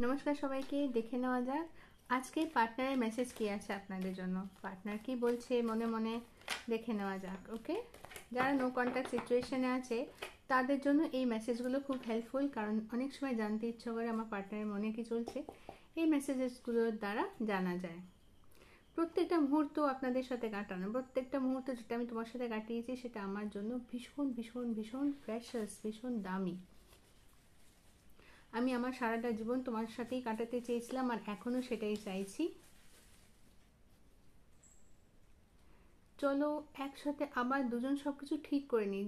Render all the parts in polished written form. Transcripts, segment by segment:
নমস্কার সবাইকে, দেখে নেওয়া যাক আজকে পার্টনারের মেসেজ কি আছে আপনাদের জন্য। পার্টনার কি বলছে মনে মনে দেখে নেওয়া যাক। ওকে, যারা নো কন্ট্যাক্ট সিচুয়েশনে আছে তাদের জন্য এই মেসেজগুলো খুব হেল্পফুল, কারণ অনেক সময় জানতে ইচ্ছা করে আমার পার্টনারের মনে কি চলছে। এই মেসেজেসগুলোর দ্বারা জানা যায়। প্রত্যেকটা মুহূর্ত আপনাদের সাথে কাটানো, প্রত্যেকটা মুহূর্ত যেটা আমি তোমার সাথে কাটিয়েছি সেটা আমার জন্য ভীষণ ভীষণ ভীষণ প্রেশাস, ভীষণ দামি। আমি আমার সারাটা জীবন তোমার সাথেই কাটাতে চেয়েছিলাম আর এখনো সেটাই চাইছি। চলো একসাথে আবার দুজন সবকিছু ঠিক করে নিই,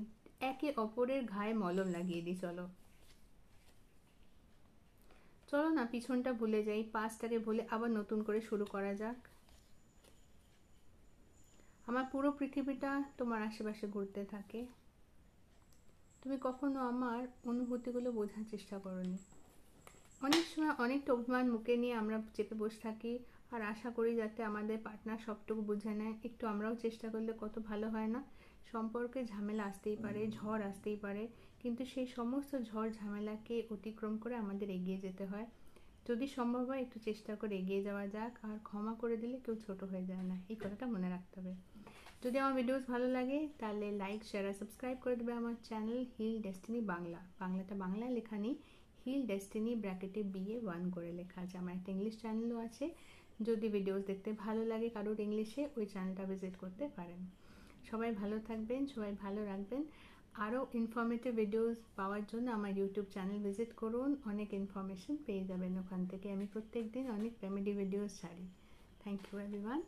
একে অপরের ঘায়ে মলম লাগিয়ে দিই। চলো চলো না পিছনটা ভুলে যাই, পাস্টটাকে ভুলে আবার নতুন করে শুরু করা যাক। আমার পুরো পৃথিবীটা তোমার আশেপাশে ঘুরতে থাকে, তুমি কখনো আমার অনুভূতিগুলো বোঝার চেষ্টা করোনি। অনেক সময় অনেকটা অভিমান মুখে নিয়ে আমরা চেপে বসে থাকি আর আশা করি যাতে আমাদের পার্টনার সবটুকু বুঝে নেয়। একটু আমরাও চেষ্টা করলে কত ভালো হয় না। সম্পর্কে ঝামেলা আসতেই পারে, ঝড় আসতেই পারে, কিন্তু সেই সমস্ত ঝড় ঝামেলাকে অতিক্রম করে আমাদের এগিয়ে যেতে হয়। যদি সম্ভব হয় একটু চেষ্টা করে এগিয়ে যাওয়া যাক, আর ক্ষমা করে দিলে কেউ ছোট হয়ে যায় না, এই কথাটা মনে রাখতে হবে। যদি আমার ভিডিওস ভালো লাগে তাহলে লাইক, শেয়ার আর সাবস্ক্রাইব করে দেবে আমার চ্যানেল হিল ডেস্টিনি বাংলা। বাংলাটা বাংলায় লেখা নেই, হিল ডেস্টিনি ব্র্যাকেটে BA1 করে লেখা আছে। আমার একটা ইংলিশ চ্যানেলও আছে, যদি ভিডিওস দেখতে ভালো লাগে কারোর ইংলিশে, ওই চ্যানেলটা ভিজিট করতে পারেন। সবাই ভালো থাকবেন, সবাই ভালো রাখবেন। আরও ইনফরমেটিভ ভিডিওস পাওয়ার জন্য আমার ইউটিউব চ্যানেল ভিজিট করুন, অনেক ইনফরমেশন পেয়ে যাবেন ওখান থেকে। আমি প্রত্যেক দিন অনেক কমেডি ভিডিওস ছাড়ি। Thank you everyone.